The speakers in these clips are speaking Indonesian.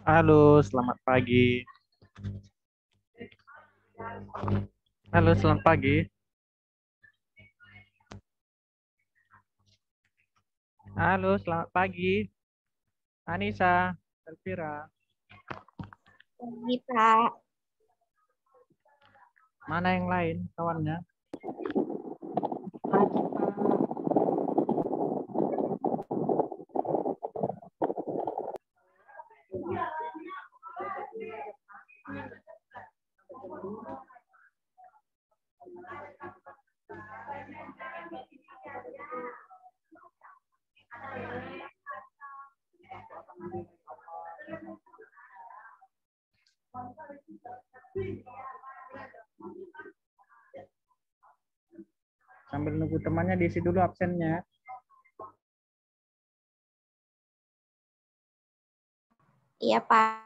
Halo, selamat pagi. Halo, selamat pagi. Halo, selamat pagi. Anissa, Elvira. Pagi, Pak. Mana yang lain kawannya? Sambil nunggu temannya diisi dulu absennya. Iya, Pak.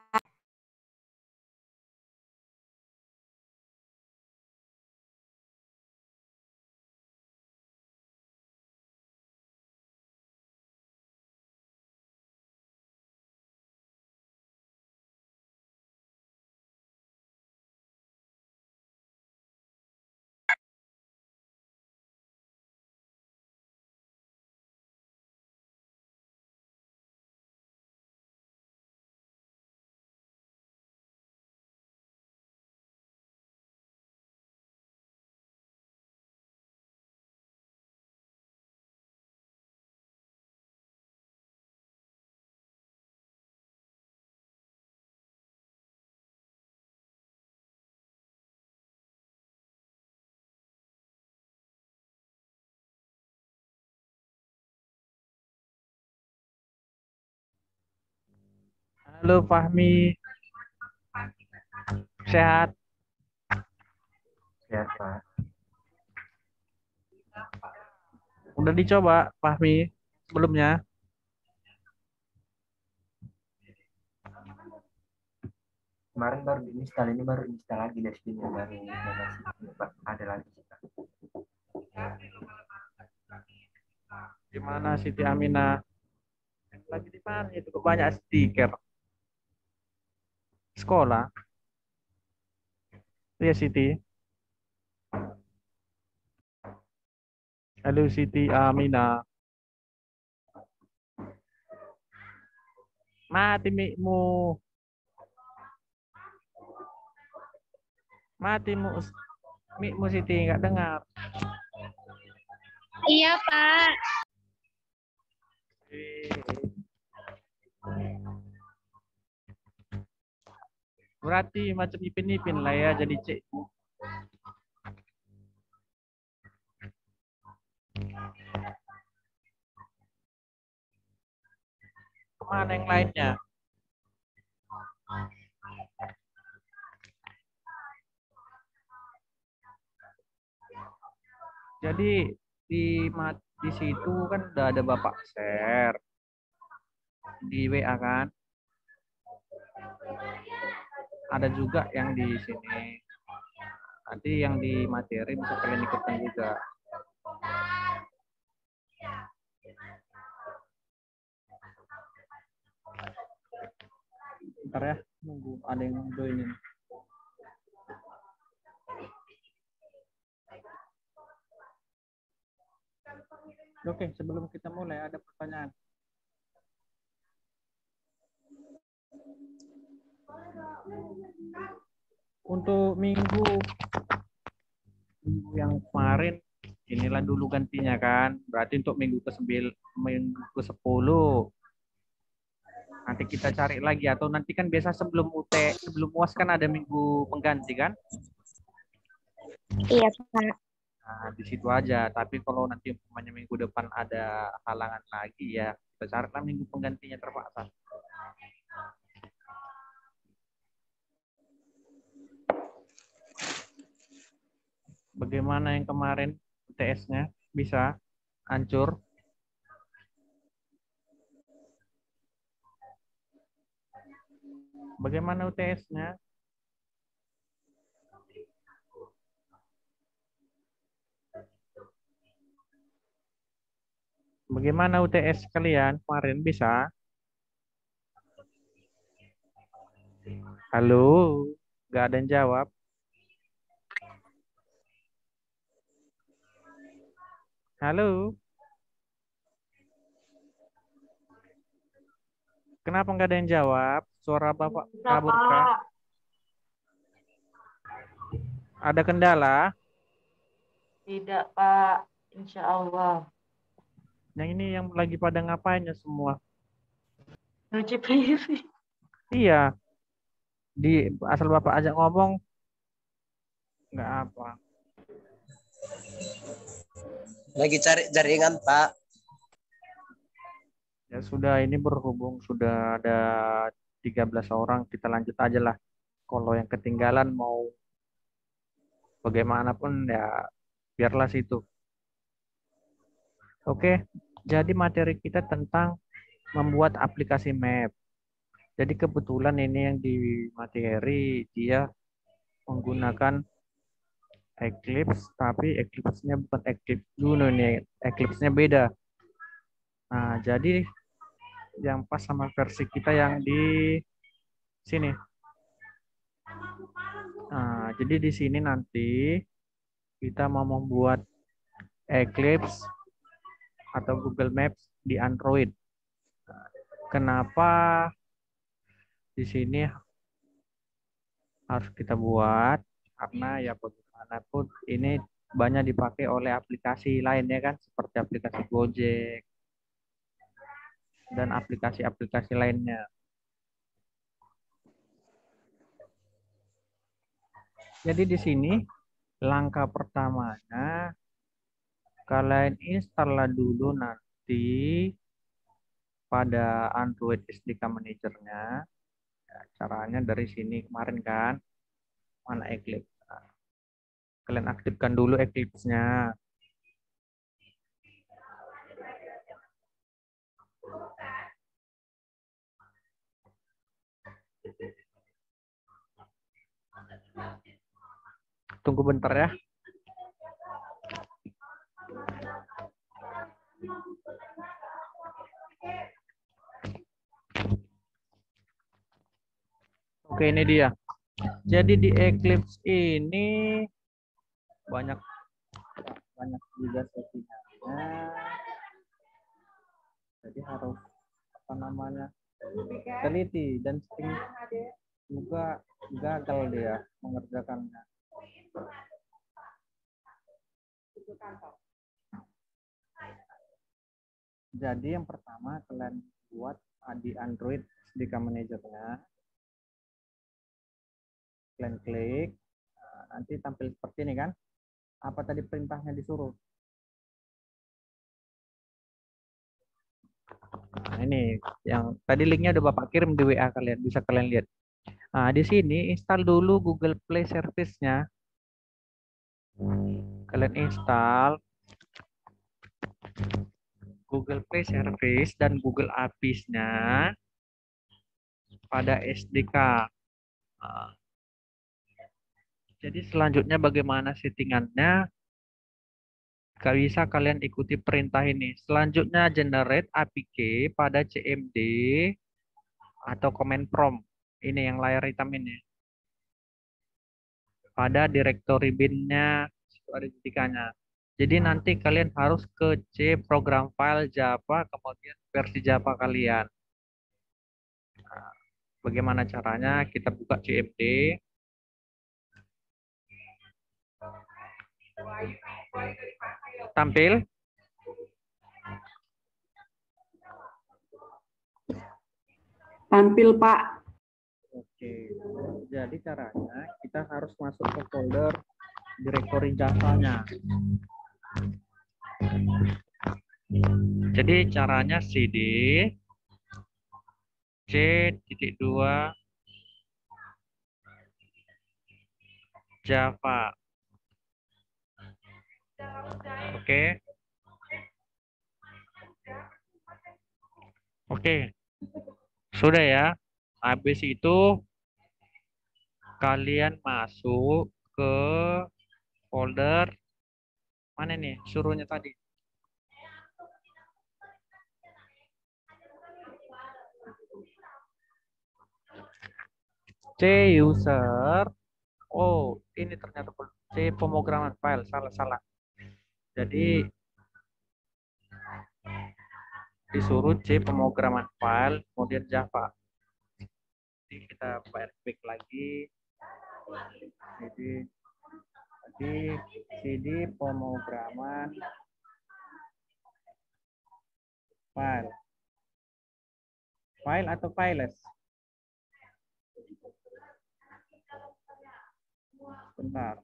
Halo, Fahmi. Sehat? Ya, Pak. Udah dicoba, Fahmi, sebelumnya? Kemarin baru diinstal, ini baru install lagi dari sini baru ada lagi. Gimana Siti Amina? Lagi di mana itu? Banyak stiker. Sekolah. Iya, Siti. Halo, Siti Amina. Mati mikmu. Mati mikmu, Siti. Nggak dengar. Iya, Pak. Berarti macam Ipin-Ipin lah ya jadi cek. Kemana yang lainnya? Jadi di situ kan udah ada Bapak share di WA kan. Ada juga yang di sini. Nanti yang di materi bisa kalian ikutan juga. Bentar ya, nunggu ada yang join ini. Oke, sebelum kita mulai ada pertanyaan. Untuk minggu yang kemarin, inilah dulu gantinya kan. Berarti untuk minggu ke-10. Nanti kita cari lagi atau nanti kan biasa sebelum sebelum UAS kan ada minggu pengganti kan? Iya, Pak. Nah, di situ aja. Tapi kalau nanti umpamanya minggu depan ada halangan lagi ya, kita carilah minggu penggantinya terpaksa. Bagaimana yang kemarin UTS-nya bisa hancur? Bagaimana UTS-nya? Bagaimana UTS kalian kemarin bisa? Halo, nggak ada yang jawab. Halo, kenapa nggak ada yang jawab? Suara Bapak kabur kah? Ada kendala? Tidak, Pak. Insya Allah. Yang ini yang lagi pada ngapainnya semua? Nyuci piring. Iya, di asal Bapak ajak ngomong, nggak apa. Lagi cari jaringan, Pak. Ya sudah, ini berhubung sudah ada 13 orang, kita lanjut aja lah. Kalau yang ketinggalan mau bagaimanapun ya biarlah situ. Oke, jadi materi kita tentang membuat aplikasi map. Jadi kebetulan ini yang di materi dia menggunakan Eclipse, tapi Eclipse-nya bukan Eclipse Juno nih, Eclipse-nya beda. Nah, jadi yang pas sama versi kita yang di sini. Nah, jadi di sini nanti kita mau membuat Eclipse atau Google Maps di Android. Kenapa di sini harus kita buat? Karena ya bagaimanapun ini banyak dipakai oleh aplikasi lainnya kan, seperti aplikasi Gojek dan aplikasi-aplikasi lainnya. Jadi di sini langkah pertamanya kalian install dulu nanti pada Android SDK Manager-nya. Ya, caranya dari sini kemarin kan, mana Eclipse. Nah, kalian aktifkan dulu Eclipse-nya. Tunggu bentar ya. Oke, ini dia. Jadi di Eclipse ini banyak juga settingannya. Jadi harus apa namanya teliti dan sering juga gagal dia mengerjakannya. Jadi yang pertama kalian buat di Android SDK Manager-nya. Kalian klik, nanti tampil seperti ini kan. Apa tadi perintahnya disuruh? Nah, ini yang tadi linknya udah Bapak kirim di WA kalian, bisa kalian lihat. Nah, di sini install dulu Google Play Service-nya. Kalian install Google Play Service dan Google APIs-nya pada SDK. Nah, jadi selanjutnya bagaimana settingannya? Bisa kalian ikuti perintah ini. Selanjutnya generate APK pada CMD atau command prompt. Ini yang layar hitam ini. Pada directory bin-nya ada titikanya. Jadi nanti kalian harus ke C program file Java, kemudian versi Java kalian. Nah, bagaimana caranya? Kita buka CMD. Tampil. Tampil, Pak. Oke, jadi caranya kita harus masuk ke folder directory Java-nya. Jadi caranya cd C.2 Java. Oke. Oke. Sudah ya. Habis itu kalian masuk ke folder mana nih? Suruhnya tadi. C user. Oh, ini ternyata C pemrograman file. Salah. Jadi disuruh C pemrograman file, kemudian Java. Jadi kita back lagi. Jadi CD pemrograman file. File atau files? Bentar.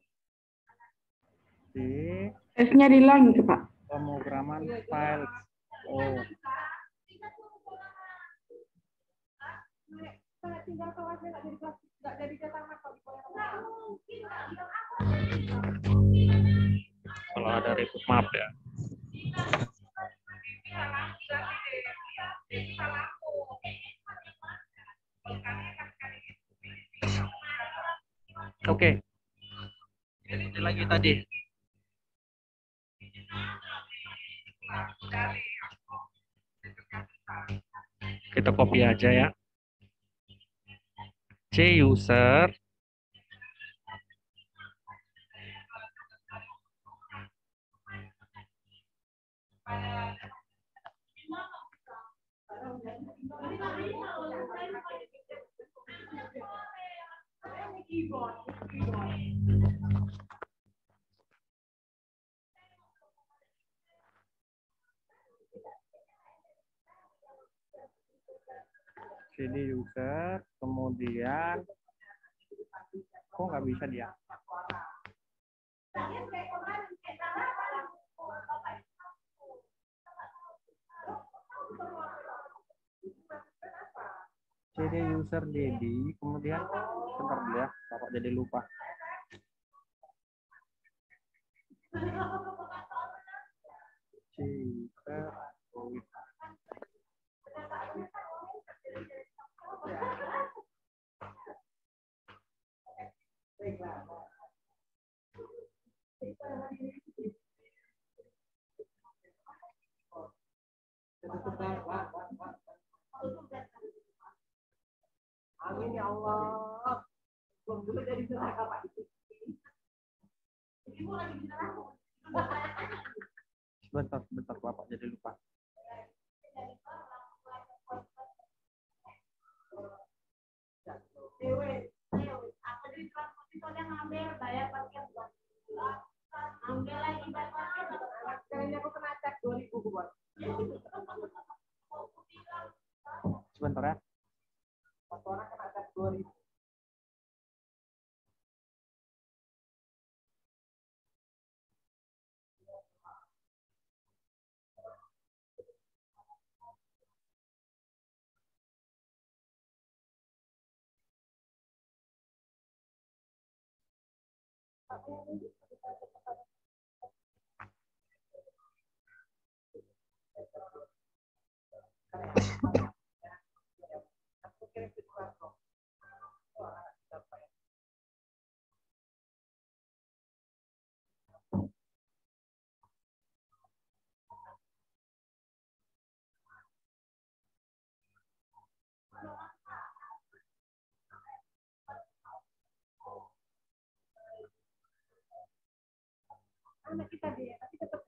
C F-nya di line itu, Pak. pemrograman files. Oh. Kalau ada ribut maaf ya. Oke. Ini lagi tadi. Kita copy aja ya. C user CD user, kemudian kok nggak bisa dia? CD user DD, kemudian sebentar dulu ya, Bapak jadi lupa. C user, amin ya Allah. Belum dulu jadi neraka Pak. Sebentar Bapak jadi lupa. Sebentar ya. Orang kena cat 2000. Anak kita dia, tapi tetap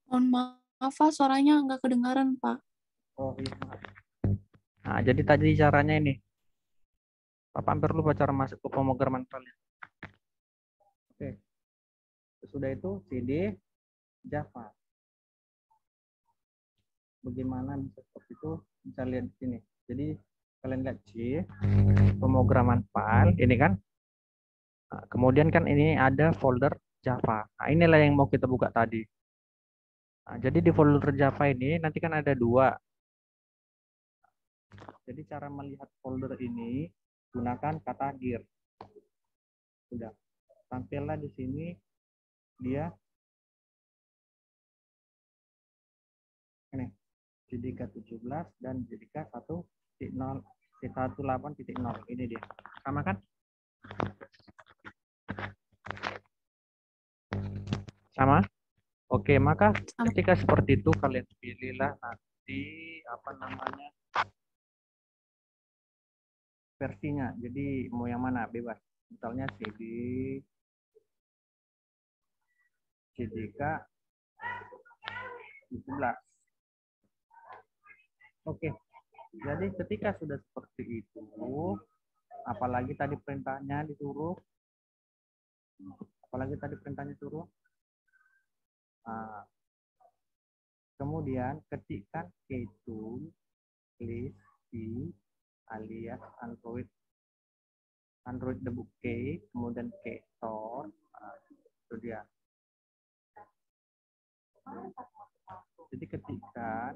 Mohon maaf, Pak, suaranya nggak kedengaran, Pak. Oh, iya. Nah, jadi tadi caranya ini. Papa hampir lupa cara masuk ke pemrograman kalian. Oke. Sudah itu CD Java. Bagaimana bisa seperti itu? Bisa lihat di sini. Jadi kalian lihat C, pemrograman file, ini kan. Nah, kemudian kan ini ada folder Java. Nah, inilah yang mau kita buka tadi. Nah, jadi di folder Java ini nanti kan ada dua. Jadi cara melihat folder ini gunakan kata dir. Sudah. Tampillah di sini dia ini JDK 17 dan JDK 1.0 18.0 ini dia. Sama kan? Sama? Oke, maka ketika seperti itu kalian pilihlah nanti apa namanya versinya. Jadi mau yang mana bebas. Misalnya JDK 17. Oke. Jadi ketika sudah seperti itu, apalagi tadi perintahnya disuruh, Nah, kemudian ketikkan ktool list v alias Android debug key, kemudian kstore, itu dia. Jadi ketikkan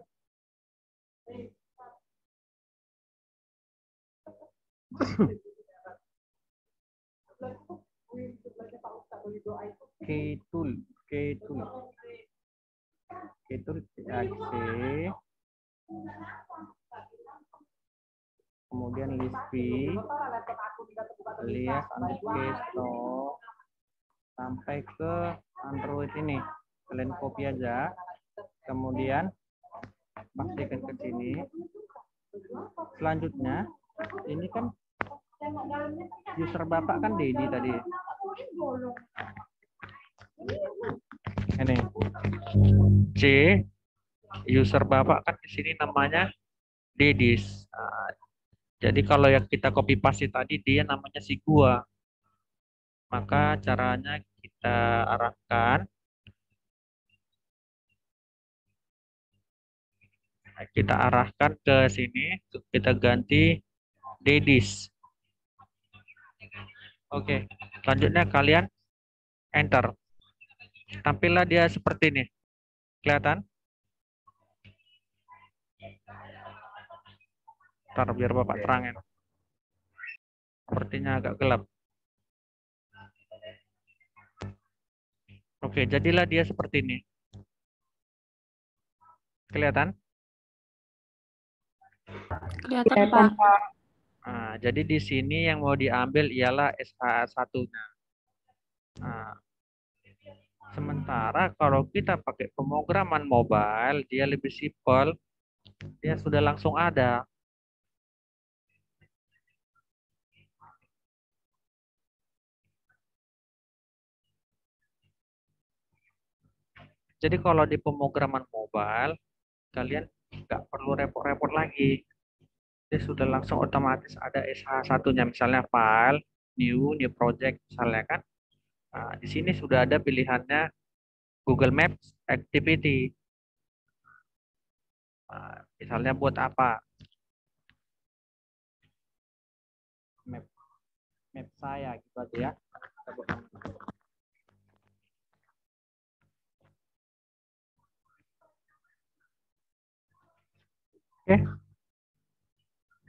ktool C, kemudian list v alias Android kstore sampai ke Android ini. Kalian copy aja, kemudian pastikan ke sini. Selanjutnya ini kan user bapak kan Dedi tadi. Ini C, user bapak kan di sini namanya Dedis. Nah, jadi kalau yang kita copy paste tadi dia namanya si gua. Maka caranya kita arahkan, ke sini, kita ganti Dedis. Oke, selanjutnya kalian enter. Tampillah dia seperti ini. Kelihatan? Ntar biar Bapak terangin. Sepertinya agak gelap. Oke, jadilah dia seperti ini. Kelihatan? Kelihatan, Pak. Nah, jadi di sini yang mau diambil ialah SHA1-nya. Nah, sementara kalau kita pakai pemrograman mobile, dia lebih simpel. Dia sudah langsung ada. Jadi kalau di pemrograman mobile, kalian nggak perlu repot-repot lagi. Dia sudah langsung otomatis ada SH1-nya, misalnya file, new project, misalnya kan. Nah, di sini sudah ada pilihannya Google Maps Activity. Nah, misalnya buat apa? Map saya gitu aja ya. Oke.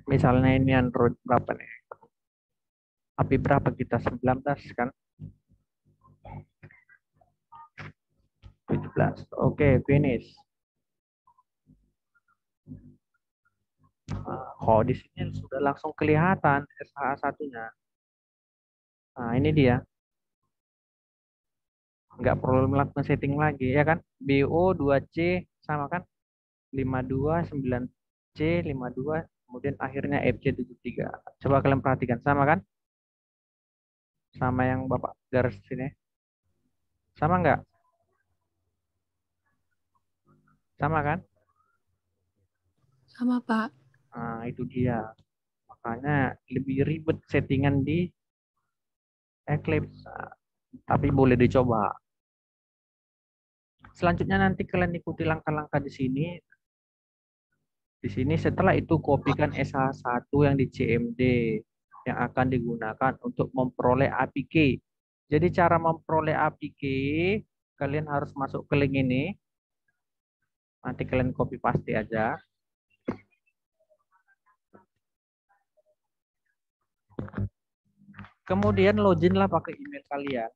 Misalnya ini Android berapa nih? API berapa kita? 19 kan? 17. Oke, finish. Nah, di sini sudah langsung kelihatan SH1-nya. Nah, ini dia. Nggak perlu melakukan setting lagi, ya kan? BO 2C sama kan? 52, 9C, 52, kemudian akhirnya FC73. Coba kalian perhatikan, sama kan? Sama yang Bapak garis sini. Sama nggak? Sama kan? Sama, Pak. Nah, itu dia. Makanya lebih ribet settingan di Eclipse. Nah, tapi boleh dicoba. Selanjutnya nanti kalian ikuti langkah-langkah di sini. Di sini setelah itu kopikan SH1 yang di CMD yang akan digunakan untuk memperoleh APK. Jadi cara memperoleh APK, kalian harus masuk ke link ini. Nanti kalian copy paste aja. Kemudian login lah pakai email kalian.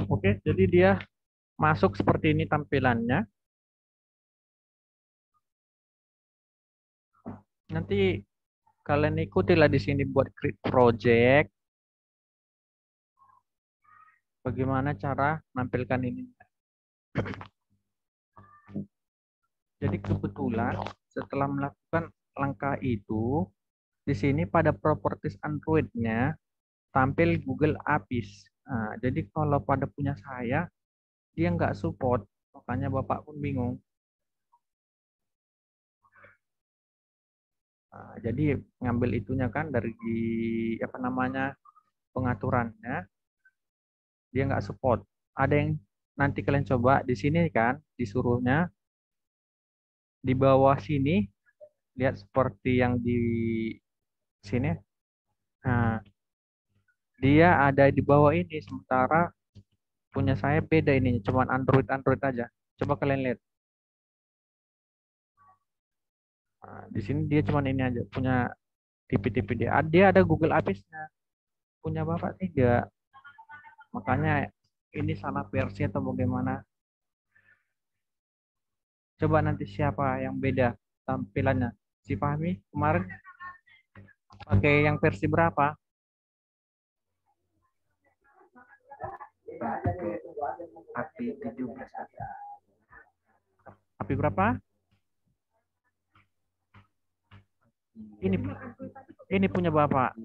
Oke, jadi dia masuk seperti ini tampilannya. Nanti kalian ikutilah di sini buat create project. Bagaimana cara menampilkan ini. Jadi kebetulan setelah melakukan langkah itu, di sini pada properties Android-nya tampil Google APIs. Nah, jadi kalau pada punya saya, dia nggak support. Makanya Bapak pun bingung. Nah, jadi ngambil itunya kan dari apa namanya pengaturannya, dia nggak support. Ada yang nanti kalian coba di sini kan, disuruhnya di bawah sini, lihat seperti yang di sini. Nah, dia ada di bawah ini, sementara punya saya beda ini, cuman Android aja. Coba kalian lihat. Nah, di sini dia cuman ini aja, punya tipe-tipe dia. Dia ada Google APIs-nya. Punya Bapak tidak. Makanya ini salah versi atau bagaimana. Coba nanti siapa yang beda tampilannya. Si Fahmi kemarin pakai yang versi berapa? API 17. API berapa? Ini punya Bapak.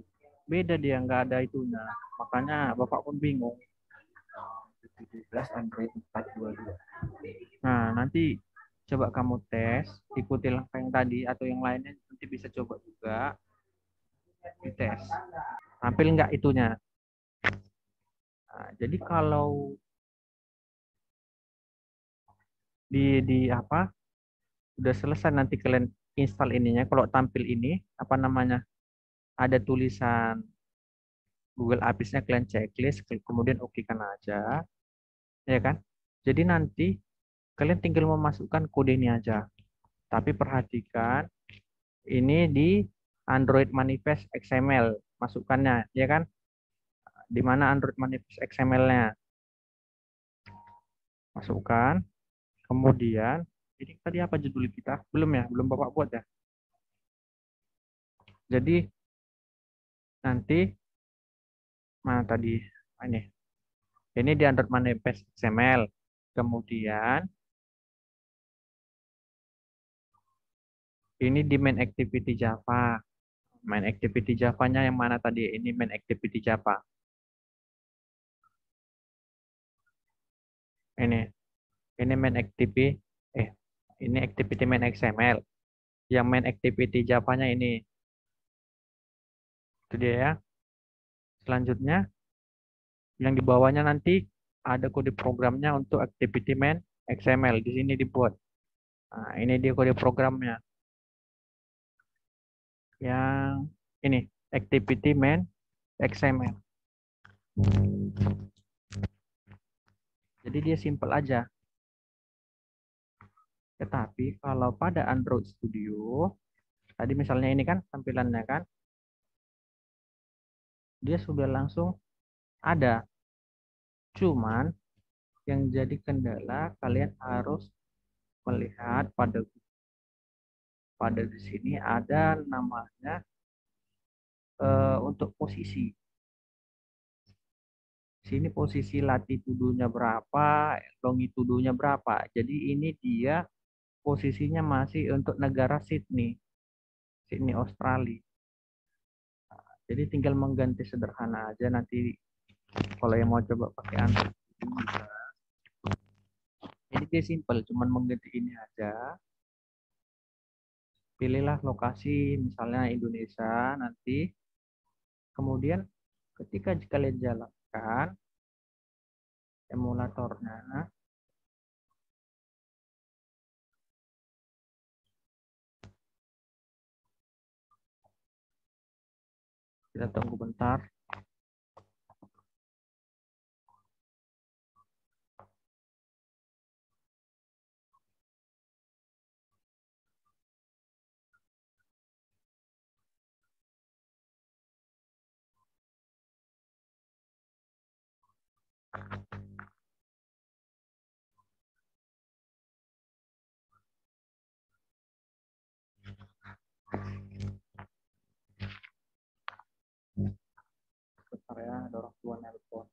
Beda dia, nggak ada itunya. Makanya Bapak pun bingung. 17 Android 422. Nah, nanti coba kamu tes, ikuti langkah yang tadi atau yang lainnya nanti bisa coba juga dites. Tampil nggak itunya? Nah, jadi kalau di apa? Udah selesai nanti kalian install ininya. Kalau tampil ini apa namanya? Ada tulisan Google APIs-nya kalian checklist, kemudian oke kan aja, ya kan? Jadi nanti kalian tinggal memasukkan kode ini aja. Tapi perhatikan ini di Android Manifest XML masukannya, ya kan? Di mana Android Manifest XML-nya? Masukkan. Kemudian ini tadi apa judul kita? Belum ya, belum Bapak buat ya. Jadi nanti mana tadi? Ini di Android Manifest XML. Kemudian ini di main activity Java. Main activity Java-nya yang mana tadi? Ini main activity Java. Ini main activity ini activity main XML. Yang main activity Java-nya ini. Itu dia ya. Selanjutnya yang di bawahnya nanti ada kode programnya untuk activity main XML. Di sini dibuat. Nah, ini dia kode programnya. Yang ini activity main XML. Jadi dia simple aja. Tetapi kalau pada Android Studio, tadi misalnya ini kan tampilannya kan, dia sudah langsung ada. Cuman yang jadi kendala kalian harus melihat pada di sini ada namanya untuk posisi. Sini posisi latitudonya berapa, longitudonya berapa. Jadi ini dia posisinya masih untuk negara Sydney, Sydney Australia. Jadi tinggal mengganti sederhana aja nanti kalau yang mau coba pakai Android bisa. Jadi dia simple, cuman mengganti ini aja. Pilihlah lokasi misalnya Indonesia nanti. Kemudian ketika kalian jalankan emulatornya, kita tunggu bentar. Bentar ya, ada orang tua nelpon.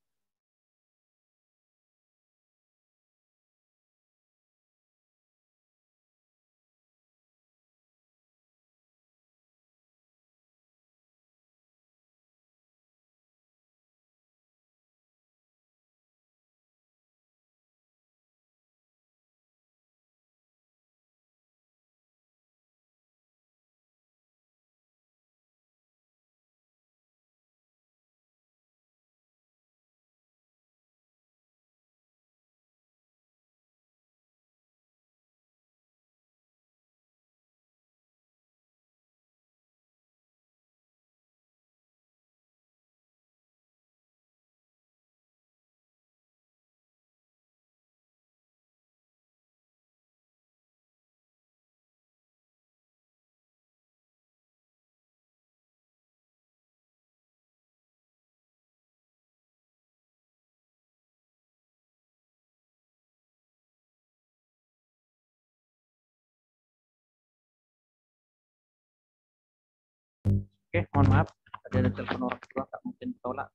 Oke, mohon maaf, ada telepon orang tua, tak mungkin ditolak.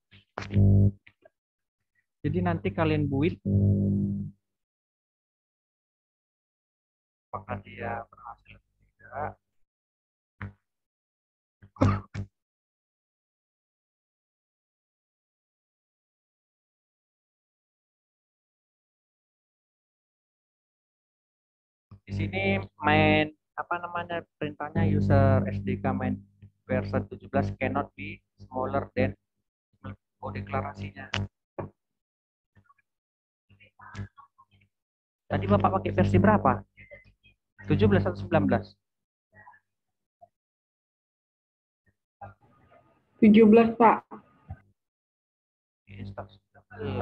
Jadi nanti kalian build apakah dia berhasil atau tidak. Di sini main apa namanya perintahnya user SDK main version 17 cannot be smaller than deklarasinya. Tadi Bapak pakai versi berapa? 17 atau 19? 17, Pak. Ini start 19.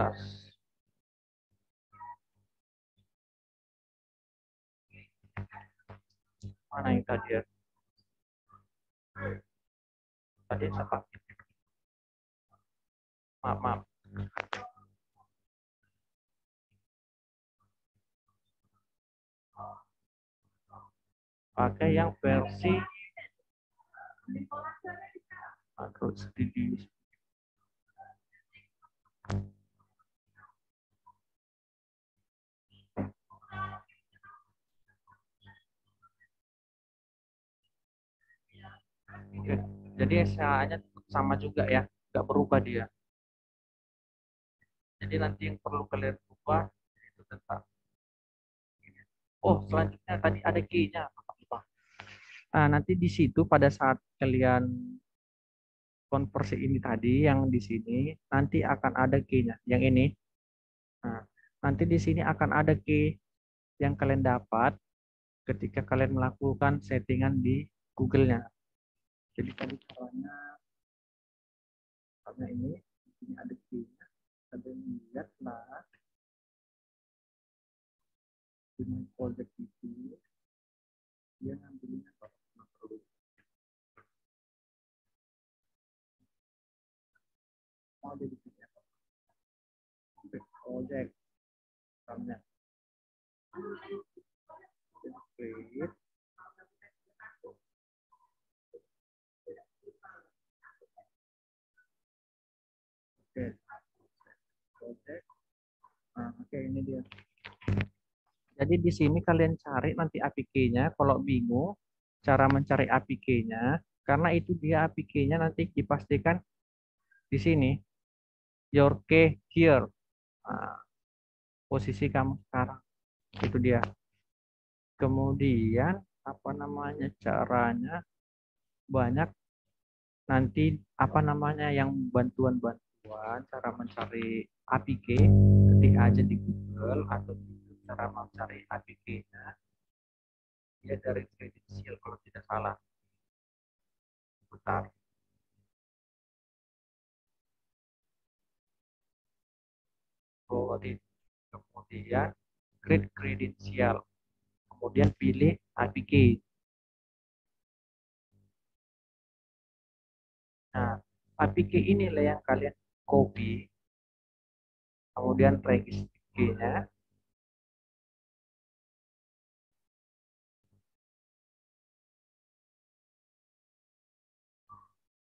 Mana yang tadi ya? Tadi saya pakai. Maaf. Pakai yang versi Android Studio. Oke. Jadi SHA-nya sama juga ya, nggak berubah dia. Jadi nanti yang perlu kalian ubah itu tentang. Oh, selanjutnya tadi ada key-nya. Nah, nanti di situ pada saat kalian konversi ini tadi yang di sini nanti akan ada key-nya. Yang ini. Nah, nanti di sini akan ada key yang kalian dapat ketika kalian melakukan settingan di Google-nya. Jadi tadi caranya karena ini ada key-nya. Kalian lihatlah dengan project itu dia ngambilnya perlu ada di sini project misalnya create project. Nah, oke, ini dia. Jadi di sini kalian cari nanti APK-nya. Kalau bingung cara mencari APK-nya, karena itu dia APK-nya nanti dipastikan di sini. Your key here. Nah, posisi kamu sekarang. Itu dia. Kemudian apa namanya caranya banyak nanti apa namanya yang bantuan-bantuan cara mencari APK ketik aja di Google atau cara mencari APK-nya ya dari kredensial kalau tidak salah. Bentar. Kemudian create kredensial. Kemudian pilih APK. Nah, APK inilah yang kalian copy. Kemudian registrasinya.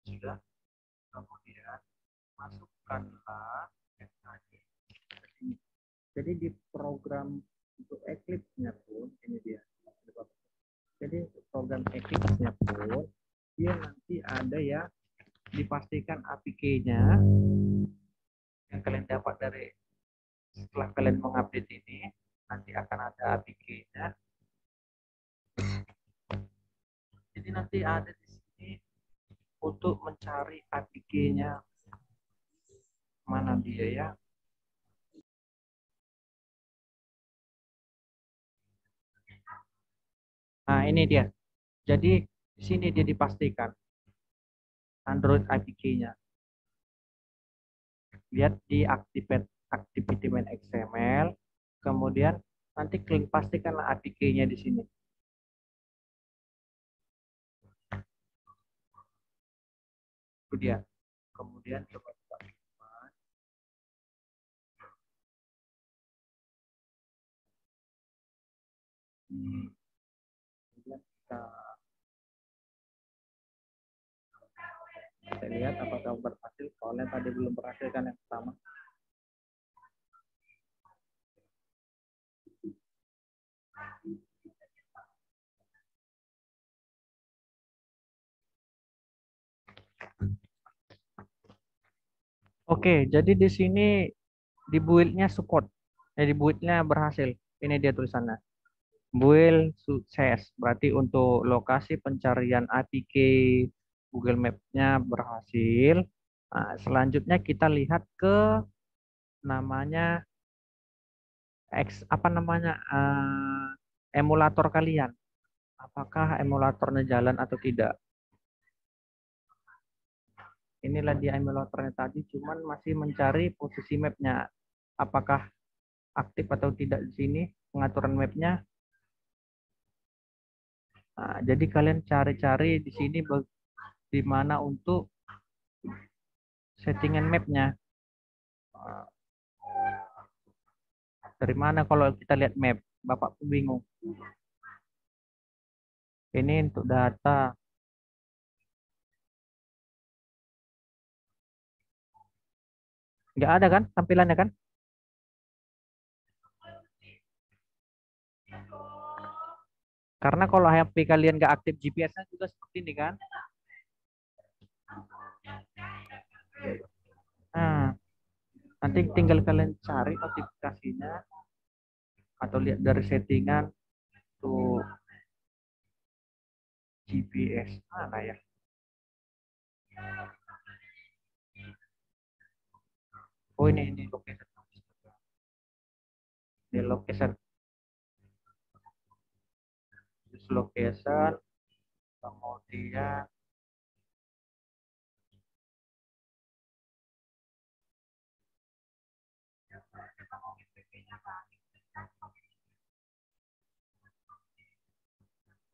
Sudah. Kemudian masukkanlah yang tadi. Jadi di program untuk Eclipse-nya pun ini dia. Jadi untuk program Eclipse-nya pun dia nanti ada ya dipastikan APK-nya yang kalian dapat dari setelah kalian mengupdate ini nanti akan ada APK-nya. Jadi nanti ada di sini untuk mencari APK-nya mana dia ya. Nah, ini dia. Jadi di sini dia dipastikan Android APK-nya. Lihat di activity main XML, kemudian nanti klik pastikanlah APK-nya di sini. Itu dia. Kemudian coba kemudian kita lihat apakah berhasil. Soalnya tadi belum berhasil kan yang pertama. Oke, jadi di sini di build-nya support. Jadi build-nya berhasil. Ini dia tulisannya. Build sukses. Berarti untuk lokasi pencarian APK Google Map-nya berhasil. Nah, selanjutnya kita lihat ke namanya apa namanya emulator kalian. Apakah emulatornya jalan atau tidak? Inilah dia emulatornya tadi, cuman masih mencari posisi mapnya. Apakah aktif atau tidak di sini pengaturan mapnya. Nah, jadi kalian cari-cari di sini di mana untuk settingan mapnya. Dari mana kalau kita lihat map? Bapak pun bingung. Ini untuk data. Nggak ada kan tampilannya kan? Karena kalau HP kalian nggak aktif GPS-nya juga seperti ini kan? Nah, nanti tinggal kalian cari notifikasinya atau lihat dari settingan tuh GPS mana ya? Oh ini location. Ini location. Location, kemudian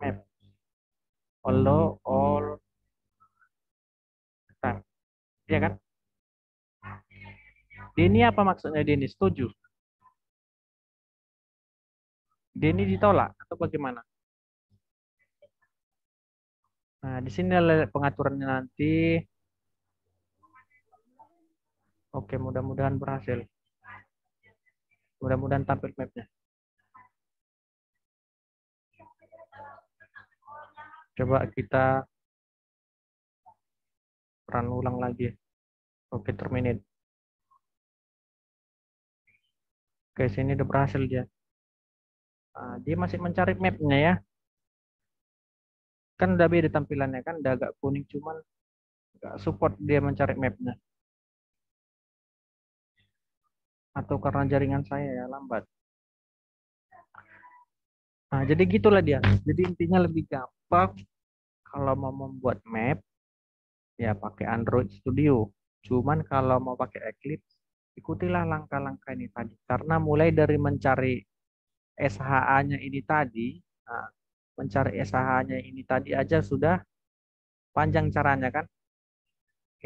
map. Follow all time. Iya kan? Denny apa maksudnya Denny? Setuju? Denny ditolak atau bagaimana? Nah, di sini ada pengaturannya nanti. Oke, mudah-mudahan berhasil. Mudah-mudahan tampil mapnya. Coba kita run ulang lagi. Oke, terminate. Oke, sini udah berhasil dia. Nah, dia masih mencari mapnya ya. Kan udah beda tampilannya kan, udah agak kuning, cuman nggak support dia mencari mapnya. Atau karena jaringan saya ya lambat. Nah, jadi gitulah dia. Jadi intinya lebih gampang kalau mau membuat map ya pakai Android Studio. Cuman kalau mau pakai Eclipse, ikutilah langkah-langkah ini tadi. Karena mulai dari mencari SHA-nya ini tadi, nah, mencari SHA-nya ini tadi aja sudah panjang caranya kan.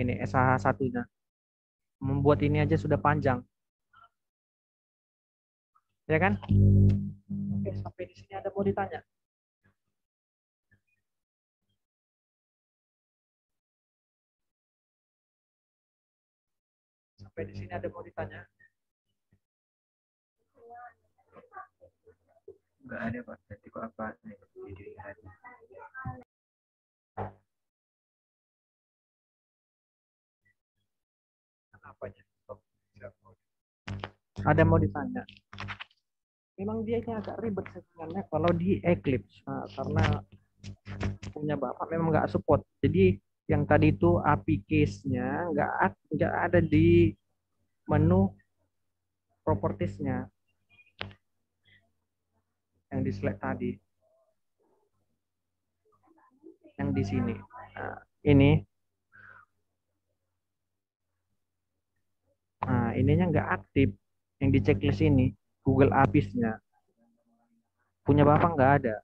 Ini SHA satunya. Membuat ini aja sudah panjang. Ya kan? Oke, sampai di sini ada mau ditanya. Sampai di sini ada mau ditanya. Enggak ada Pak. Nanti kok apa nih dilihat. Apanya? Ada mau ditanya. Memang dia ini agak ribet sebenarnya kalau di Eclipse. Nah, karena punya Bapak memang nggak support. Jadi yang tadi itu API case-nya nggak ada di menu properties-nya yang di slide tadi. Yang di sini. Nah, ini. Nah, ininya nggak aktif. Yang di checklist ini, Google APIs-nya. Punya Bapak nggak ada.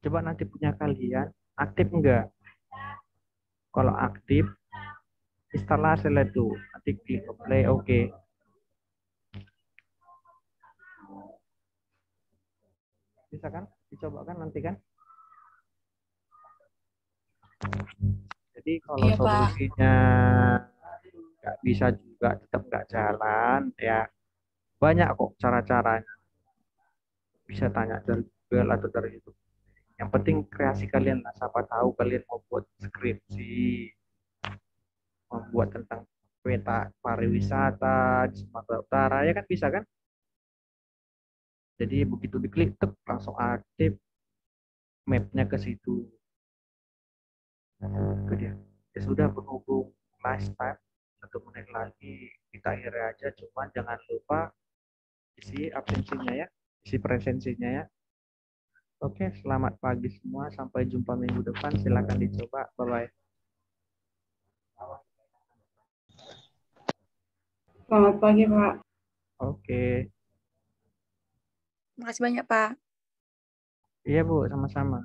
Coba nanti punya kalian, aktif nggak? Kalau aktif, instalasi lah itu. Nanti klik play, oke. Bisa kan? Dicoba kan nanti kan? Jadi kalau Iya, Pak. solusinya nggak bisa juga, tetap nggak jalan, ya banyak kok cara-caranya. Bisa tanya dari Google atau dari YouTube. Yang penting kreasi kalian lah. Siapa tahu kalian mau buat skripsi, membuat tentang peta pariwisata di Sumatera Utara, ya kan bisa kan? Jadi begitu diklik, tek, langsung aktif mapnya ke situ. Itu dia. Ya sudah berhubung lifetime 1 menit lagi kita akhiri aja, cuman jangan lupa isi absensinya ya, isi presensinya ya. Oke, selamat pagi semua, sampai jumpa minggu depan, silakan dicoba, bye bye. Selamat pagi, Pak. Oke, Makasih banyak, Pak. iya Bu, sama-sama.